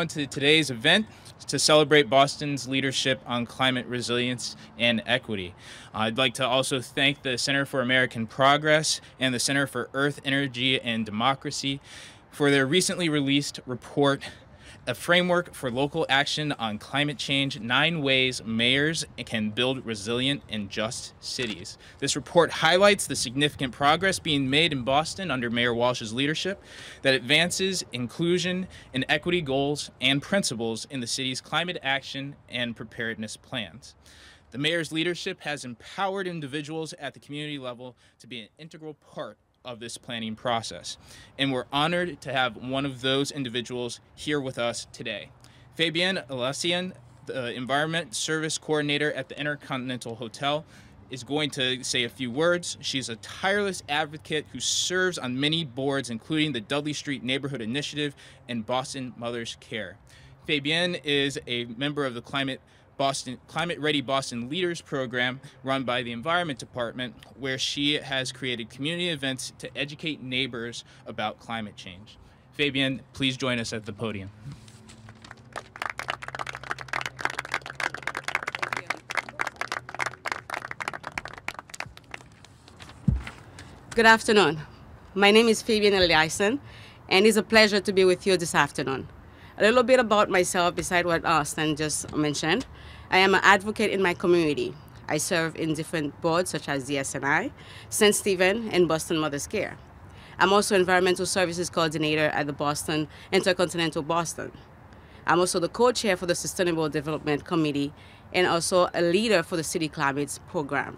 on to today's event to celebrate Boston's leadership on climate resilience and equity. I'd like to also thank the Center for American Progress and the Center for Earth, Energy, and Democracy for their recently released report, A Framework for Local Action on Climate Change, 9 Ways Mayors Can Build Resilient and Just Cities. This report highlights the significant progress being made in Boston under Mayor Walsh's leadership that advances inclusion and equity goals and principles in the city's climate action and preparedness plans. The mayor's leadership has empowered individuals at the community level to be an integral part of this planning process. And we're honored to have one of those individuals here with us today. Fabienne Elassian, the Environment Service Coordinator at the Intercontinental Hotel, is going to say a few words. She's a tireless advocate who serves on many boards, including the Dudley Street Neighborhood Initiative and Boston Mothers Care. Fabienne is a member of the Climate Ready Boston Leaders Program run by the Environment Department, where she has created community events to educate neighbors about climate change. Fabienne, please join us at the podium. Good afternoon. My name is Fabienne Elassian, and it's a pleasure to be with you this afternoon. A little bit about myself, beside what Stan just mentioned. I am an advocate in my community. I serve in different boards such as DSNI, St. Stephen, and Boston Mothers Care. I'm also Environmental Services Coordinator at the Boston Intercontinental Boston. I'm also the co-chair for the Sustainable Development Committee and also a leader for the City Climates Program.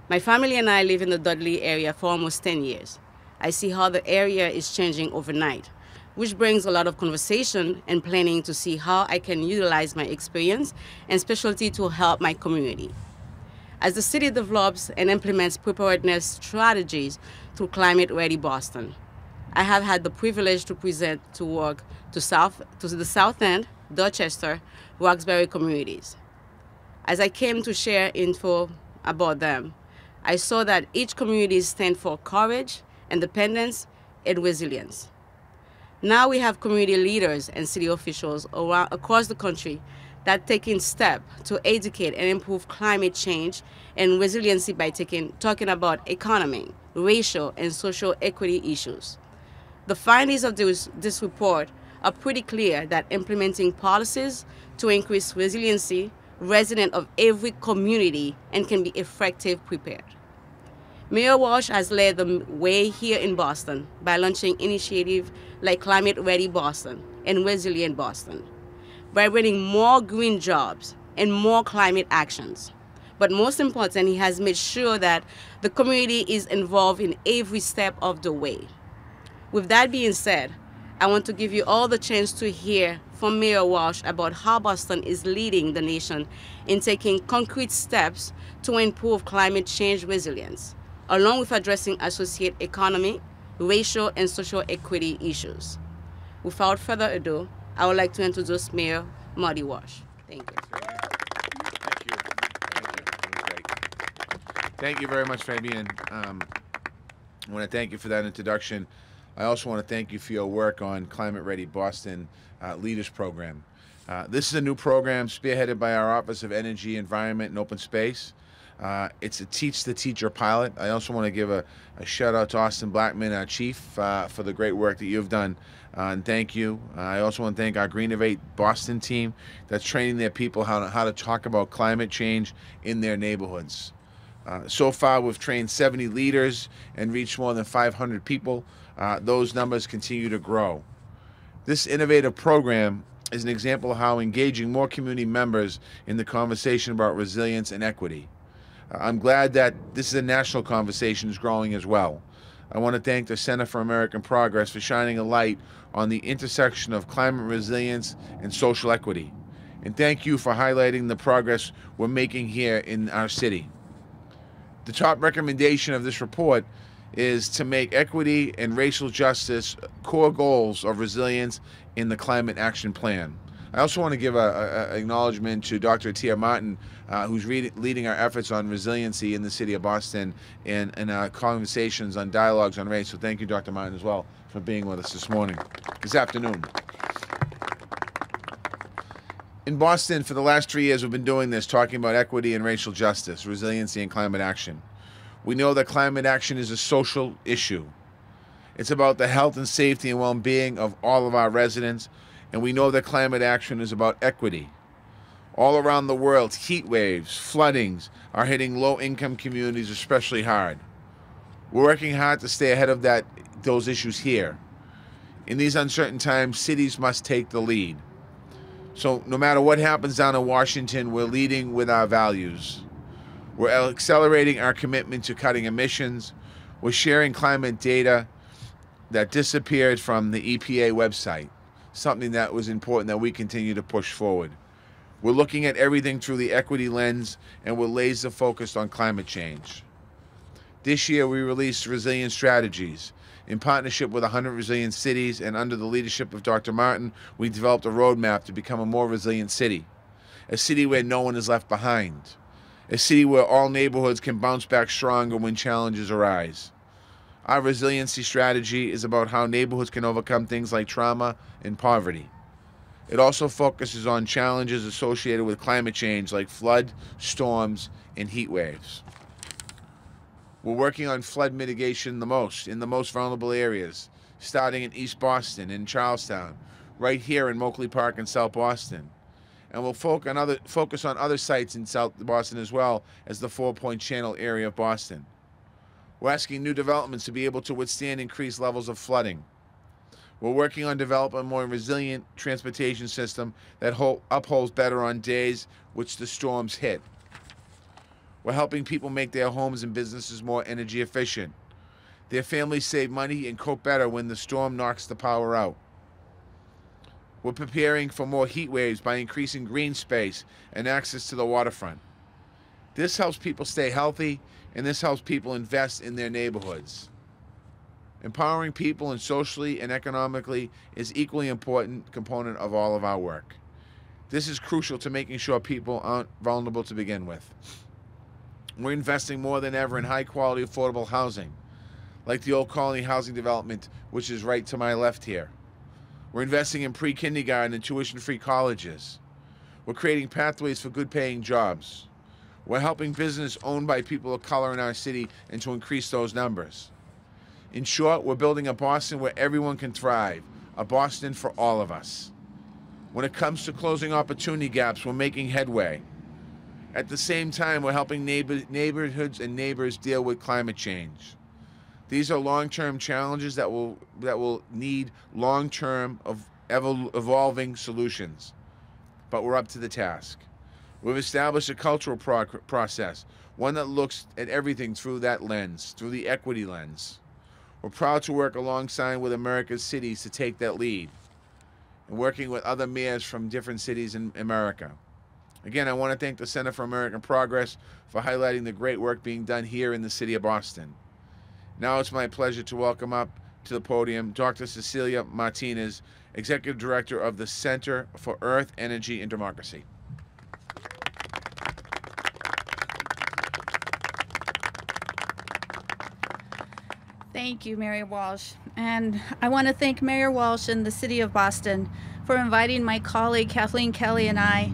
My family and I live in the Dudley area for almost 10 years. I see how the area is changing overnight, which brings a lot of conversation and planning to see how I can utilize my experience and specialty to help my community. As the city develops and implements preparedness strategies through Climate Ready Boston, I have had the privilege to present to work to the South End, Dorchester, Roxbury communities. As I came to share info about them, I saw that each community stands for courage, independence, and resilience. Now we have community leaders and city officials across the country that are taking steps to educate and improve climate change and resiliency by talking about economy, racial, and social equity issues. The findings of this report are pretty clear that implementing policies to increase resiliency resident of every community and can be effective prepared. Mayor Walsh has led the way here in Boston by launching initiatives like Climate Ready Boston and Resilient Boston, by bringing more green jobs and more climate actions. But most important, he has made sure that the community is involved in every step of the way. With that being said, I want to give you all the chance to hear from Mayor Walsh about how Boston is leading the nation in taking concrete steps to improve climate change resilience, along with addressing associated economy, racial, and social equity issues. Without further ado, I would like to introduce Mayor Marty Walsh. Thank you. Thank you very much, Fabienne. I want to thank you for that introduction. I also want to thank you for your work on Climate Ready Boston Leaders Program. This is a new program spearheaded by our Office of Energy, Environment, and Open Space. It's a Teach the Teacher pilot. I also want to give a shout out to Austin Blackman, our chief, for the great work that you've done. And thank you. I also want to thank our Greenovate Boston team that's training their people how to talk about climate change in their neighborhoods. So far, we've trained 70 leaders and reached more than 500 people. Those numbers continue to grow. This innovative program is an example of how engaging more community members in the conversation about resilience and equity. I'm glad that this is a national conversation is growing as well. I want to thank the Center for American Progress for shining a light on the intersection of climate resilience and social equity. And thank you for highlighting the progress we're making here in our city. The top recommendation of this report is to make equity and racial justice core goals of resilience in the Climate Action Plan. I also want to give an acknowledgement to Dr. Tia Martin, who's leading our efforts on resiliency in the city of Boston and our conversations on dialogues on race. So thank you, Dr. Martin, as well, for being with us this afternoon. In Boston, for the last 3 years, we've been doing this, talking about equity and racial justice, resiliency, and climate action. We know that climate action is a social issue. It's about the health and safety and well-being of all of our residents, and we know that climate action is about equity. All around the world, heat waves, floodings are hitting low-income communities especially hard. We're working hard to stay ahead of those issues here. In these uncertain times, cities must take the lead. So no matter what happens down in Washington, we're leading with our values. We're accelerating our commitment to cutting emissions. We're sharing climate data that disappeared from the EPA website, something that was important that we continue to push forward. We're looking at everything through the equity lens, and we're laser focused on climate change. This year we released Resilient Strategies. In partnership with 100 resilient cities and under the leadership of Dr. Martin, we developed a roadmap to become a more resilient city. A city where no one is left behind. A city where all neighborhoods can bounce back stronger when challenges arise. Our resiliency strategy is about how neighborhoods can overcome things like trauma and poverty. It also focuses on challenges associated with climate change like flood, storms, and heat waves. We're working on flood mitigation in the most vulnerable areas, starting in East Boston, in Charlestown, right here in Moakley Park in South Boston. And we'll focus on other sites in South Boston as well as the Four-Point Channel area of Boston. We're asking new developments to be able to withstand increased levels of flooding. We're working on developing a more resilient transportation system that upholds better on days which the storms hit. We're helping people make their homes and businesses more energy efficient. Their families save money and cope better when the storm knocks the power out. We're preparing for more heat waves by increasing green space and access to the waterfront. This helps people stay healthy, and this helps people invest in their neighborhoods. Empowering people and socially and economically is an equally important component of all of our work. This is crucial to making sure people aren't vulnerable to begin with. We're investing more than ever in high-quality, affordable housing, like the Old Colony housing development, which is right to my left here. We're investing in pre-kindergarten and tuition-free colleges. We're creating pathways for good-paying jobs. We're helping business owned by people of color in our city and to increase those numbers. In short, we're building a Boston where everyone can thrive, a Boston for all of us. When it comes to closing opportunity gaps, we're making headway. At the same time, we're helping neighborhoods and neighbors deal with climate change. These are long-term challenges that will need long-term evolving solutions. But we're up to the task. We've established a cultural process, one that looks at everything through that lens, through the equity lens. We're proud to work alongside with America's cities to take that lead, and working with other mayors from different cities in America. Again, I want to thank the Center for American Progress for highlighting the great work being done here in the city of Boston. Now it's my pleasure to welcome up to the podium Dr. Cecilia Martinez, Executive Director of the Center for Earth, Energy, and Democracy. Thank you, Mayor Walsh. And I want to thank Mayor Walsh and the City of Boston for inviting my colleague Kathleen Kelly and I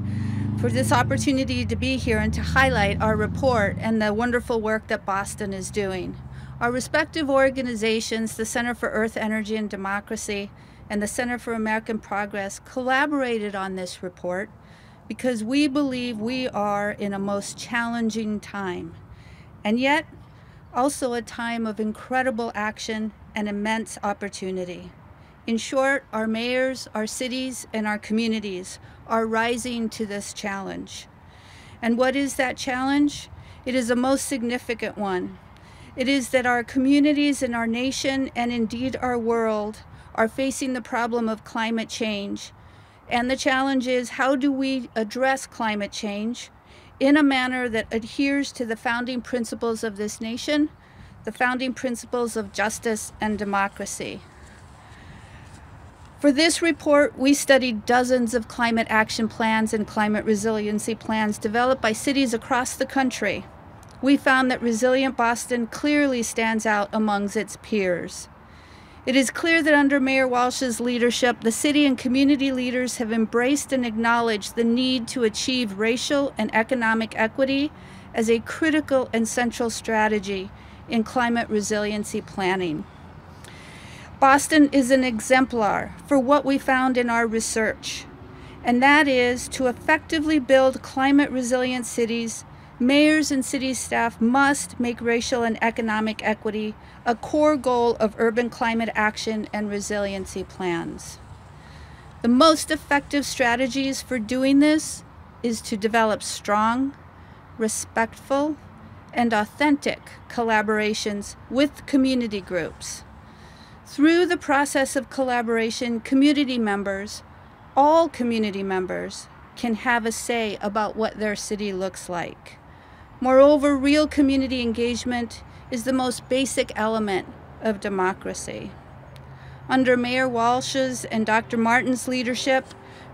for this opportunity to be here and to highlight our report and the wonderful work that Boston is doing. Our respective organizations, the Center for Earth, Energy, and Democracy and the Center for American Progress, collaborated on this report because we believe we are in a most challenging time, and yet also a time of incredible action and immense opportunity. In short, our mayors, our cities, and our communities are rising to this challenge. And what is that challenge? It is a most significant one. It is that our communities and our nation, and indeed our world, are facing the problem of climate change. And the challenge is, how do we address climate change in a manner that adheres to the founding principles of this nation, the founding principles of justice and democracy? For this report, we studied dozens of climate action plans and climate resiliency plans developed by cities across the country. We found that Resilient Boston clearly stands out amongst its peers. It is clear that under Mayor Walsh's leadership, the city and community leaders have embraced and acknowledged the need to achieve racial and economic equity as a critical and central strategy in climate resiliency planning. Boston is an exemplar for what we found in our research, and that is to effectively build climate resilient cities, mayors and city staff must make racial and economic equity a core goal of urban climate action and resiliency plans. The most effective strategies for doing this is to develop strong, respectful, and authentic collaborations with community groups. Through the process of collaboration, community members, all community members, can have a say about what their city looks like. Moreover, real community engagement is the most basic element of democracy. Under Mayor Walsh's and Dr. Martin's leadership,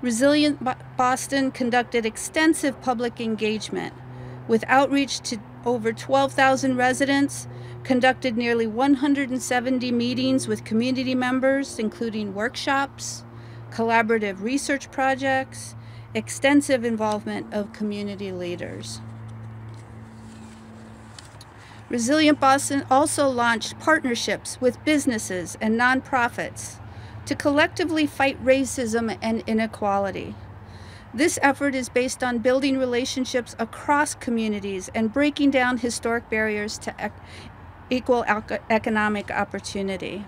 Resilient Boston conducted extensive public engagement with outreach to over 12,000 residents, conducted nearly 170 meetings with community members, including workshops, collaborative research projects, extensive involvement of community leaders. Resilient Boston also launched partnerships with businesses and nonprofits to collectively fight racism and inequality. This effort is based on building relationships across communities and breaking down historic barriers to equal economic opportunity.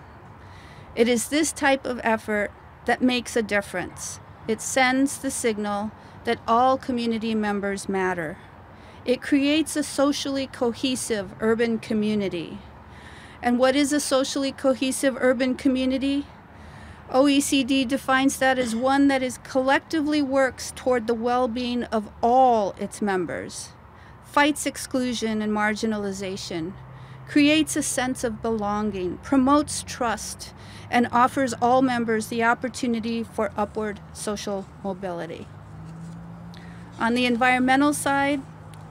It is this type of effort that makes a difference. It sends the signal that all community members matter. It creates a socially cohesive urban community. And what is a socially cohesive urban community? OECD defines that as one that is collectively works toward the well-being of all its members, fights exclusion and marginalization, creates a sense of belonging, promotes trust, and offers all members the opportunity for upward social mobility. On the environmental side,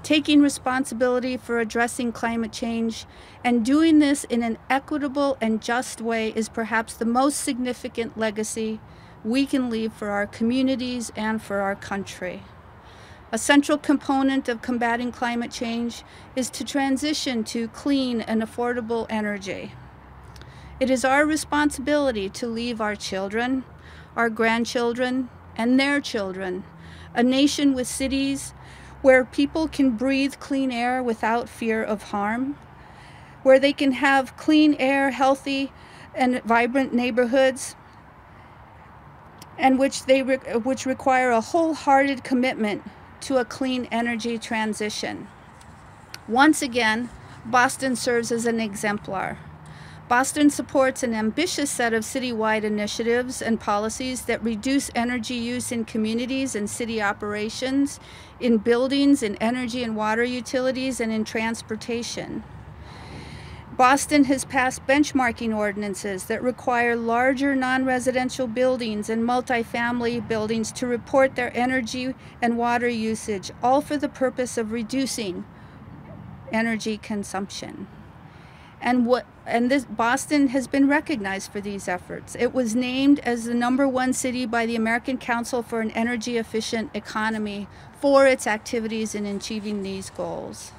taking responsibility for addressing climate change and doing this in an equitable and just way is perhaps the most significant legacy we can leave for our communities and for our country. A central component of combating climate change is to transition to clean and affordable energy. It is our responsibility to leave our children, our grandchildren, and their children a nation with cities where people can breathe clean air without fear of harm, where they can have clean air, healthy and vibrant neighborhoods, and which require a wholehearted commitment to a clean energy transition. Once again, Boston serves as an exemplar. Boston supports an ambitious set of citywide initiatives and policies that reduce energy use in communities and city operations, in buildings, in energy and water utilities, and in transportation. Boston has passed benchmarking ordinances that require larger non-residential buildings and multifamily buildings to report their energy and water usage, all for the purpose of reducing energy consumption. Boston has been recognized for these efforts. It was named as the #1 city by the American Council for an Energy Efficient Economy for its activities in achieving these goals.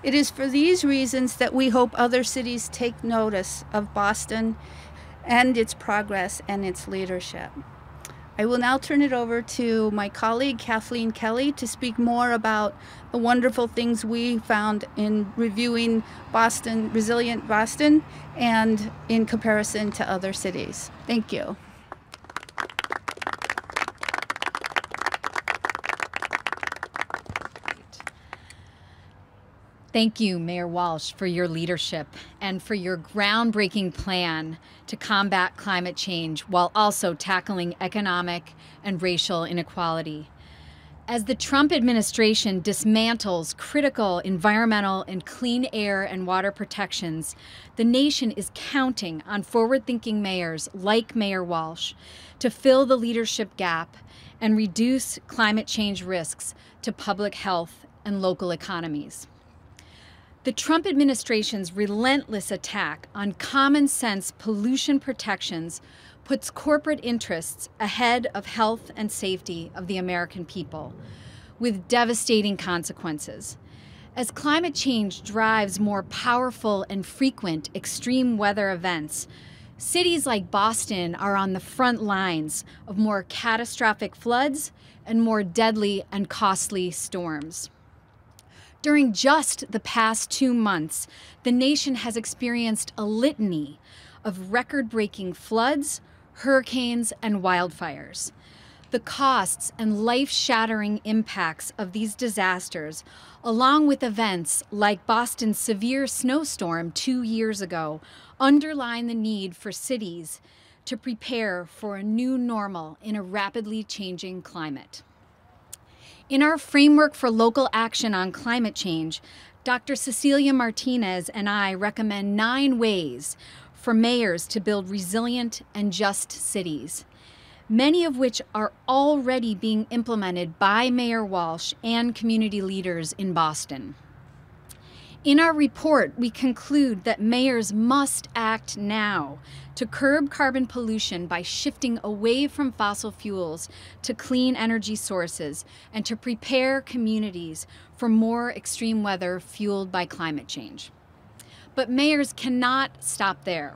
It is for these reasons that we hope other cities take notice of Boston and its progress and its leadership. I will now turn it over to my colleague Kathleen Kelly to speak more about the wonderful things we found in reviewing Boston, Resilient Boston, and in comparison to other cities. Thank you. Thank you, Mayor Walsh, for your leadership and for your groundbreaking plan to combat climate change while also tackling economic and racial inequality. As the Trump administration dismantles critical environmental and clean air and water protections, the nation is counting on forward-thinking mayors like Mayor Walsh to fill the leadership gap and reduce climate change risks to public health and local economies. The Trump administration's relentless attack on common sense pollution protections puts corporate interests ahead of health and safety of the American people, with devastating consequences. As climate change drives more powerful and frequent extreme weather events, cities like Boston are on the front lines of more catastrophic floods and more deadly and costly storms. During just the past 2 months, the nation has experienced a litany of record-breaking floods, hurricanes, and wildfires. The costs and life-shattering impacts of these disasters, along with events like Boston's severe snowstorm 2 years ago, underline the need for cities to prepare for a new normal in a rapidly changing climate. In our framework for local action on climate change, Dr. Cecilia Martinez and I recommend 9 ways for mayors to build resilient and just cities, many of which are already being implemented by Mayor Walsh and community leaders in Boston. In our report, we conclude that mayors must act now to curb carbon pollution by shifting away from fossil fuels to clean energy sources and to prepare communities for more extreme weather fueled by climate change. But mayors cannot stop there.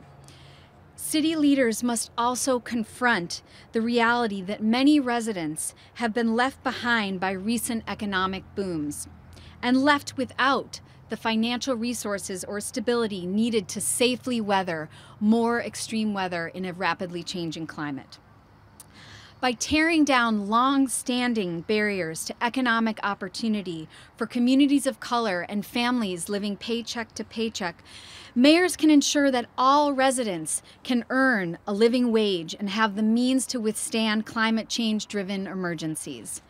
City leaders must also confront the reality that many residents have been left behind by recent economic booms and left without the financial resources or stability needed to safely weather more extreme weather in a rapidly changing climate. By tearing down long-standing barriers to economic opportunity for communities of color and families living paycheck to paycheck, mayors can ensure that all residents can earn a living wage and have the means to withstand climate change-driven emergencies.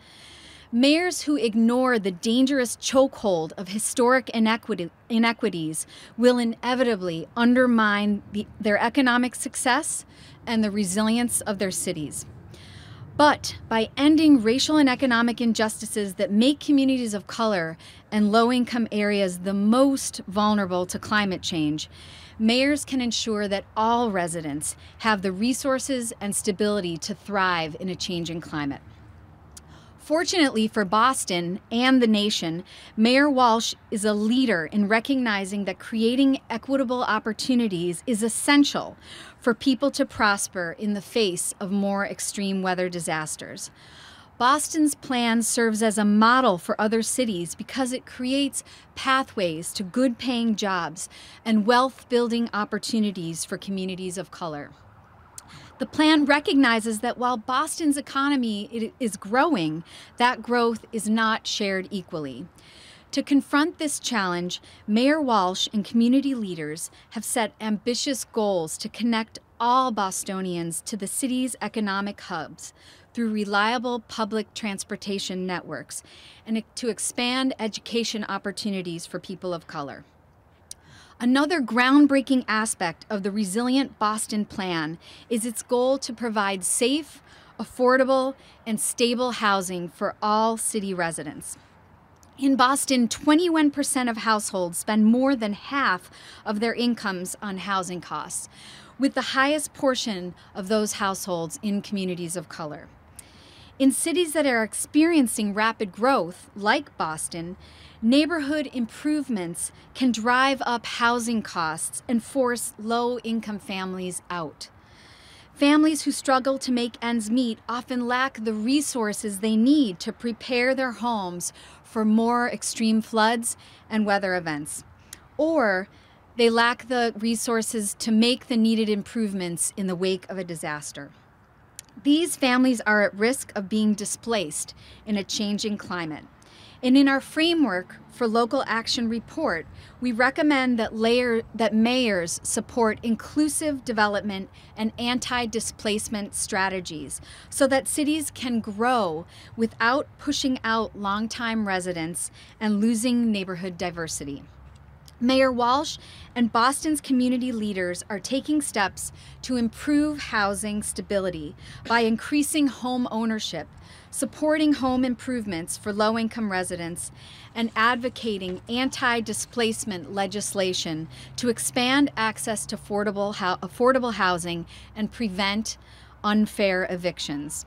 Mayors who ignore the dangerous chokehold of historic inequities will inevitably undermine their economic success and the resilience of their cities. But by ending racial and economic injustices that make communities of color and low-income areas the most vulnerable to climate change, mayors can ensure that all residents have the resources and stability to thrive in a changing climate. Fortunately for Boston and the nation, Mayor Walsh is a leader in recognizing that creating equitable opportunities is essential for people to prosper in the face of more extreme weather disasters. Boston's plan serves as a model for other cities because it creates pathways to good-paying jobs and wealth-building opportunities for communities of color. The plan recognizes that while Boston's economy is growing, that growth is not shared equally. To confront this challenge, Mayor Walsh and community leaders have set ambitious goals to connect all Bostonians to the city's economic hubs through reliable public transportation networks and to expand education opportunities for people of color. Another groundbreaking aspect of the Resilient Boston Plan is its goal to provide safe, affordable, and stable housing for all city residents. In Boston, 21% of households spend more than half of their incomes on housing costs, with the highest portion of those households in communities of color. In cities that are experiencing rapid growth, like Boston, neighborhood improvements can drive up housing costs and force low-income families out. Families who struggle to make ends meet often lack the resources they need to prepare their homes for more extreme floods and weather events, or they lack the resources to make the needed improvements in the wake of a disaster. These families are at risk of being displaced in a changing climate. And in our framework for local action report, we recommend that mayors support inclusive development and anti-displacement strategies so that cities can grow without pushing out longtime residents and losing neighborhood diversity. Mayor Walsh and Boston's community leaders are taking steps to improve housing stability by increasing home ownership, supporting home improvements for low-income residents, and advocating anti-displacement legislation to expand access to affordable housing and prevent unfair evictions.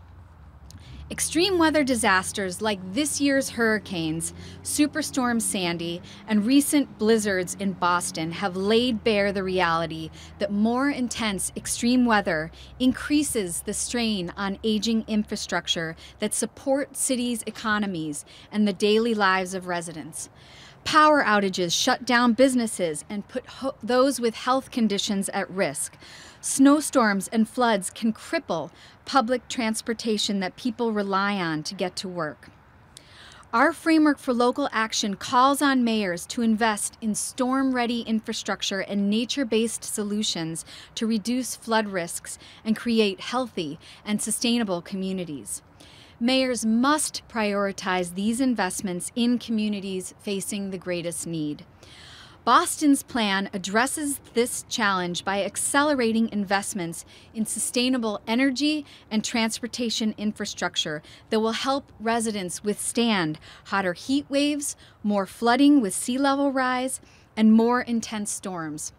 Extreme weather disasters like this year's hurricanes, Superstorm Sandy, and recent blizzards in Boston have laid bare the reality that more intense extreme weather increases the strain on aging infrastructure that support cities' economies and the daily lives of residents. Power outages shut down businesses and put those with health conditions at risk. Snowstorms and floods can cripple public transportation that people rely on to get to work. Our framework for local action calls on mayors to invest in storm-ready infrastructure and nature-based solutions to reduce flood risks and create healthy and sustainable communities. Mayors must prioritize these investments in communities facing the greatest need. Boston's plan addresses this challenge by accelerating investments in sustainable energy and transportation infrastructure that will help residents withstand hotter heat waves, more flooding with sea level rise, and more intense storms.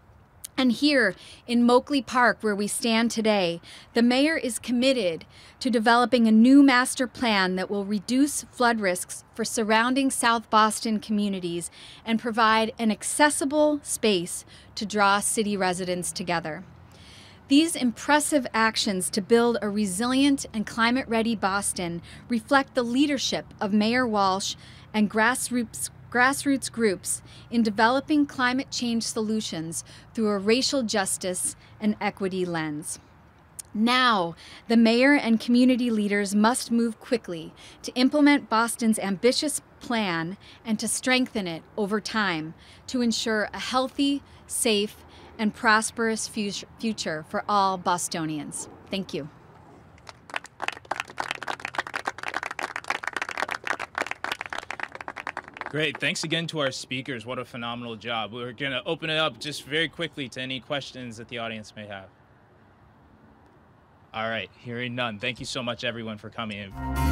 And here in Moakley Park, where we stand today, the mayor is committed to developing a new master plan that will reduce flood risks for surrounding South Boston communities and provide an accessible space to draw city residents together. These impressive actions to build a resilient and climate-ready Boston reflect the leadership of Mayor Walsh and grassroots groups in developing climate change solutions through a racial justice and equity lens. Now, the mayor and community leaders must move quickly to implement Boston's ambitious plan and to strengthen it over time to ensure a healthy, safe, and prosperous future for all Bostonians. Thank you. Great. Thanks again to our speakers. What a phenomenal job. We're going to open it up just very quickly to any questions that the audience may have. All right. Hearing none. Thank you so much, everyone, for coming in.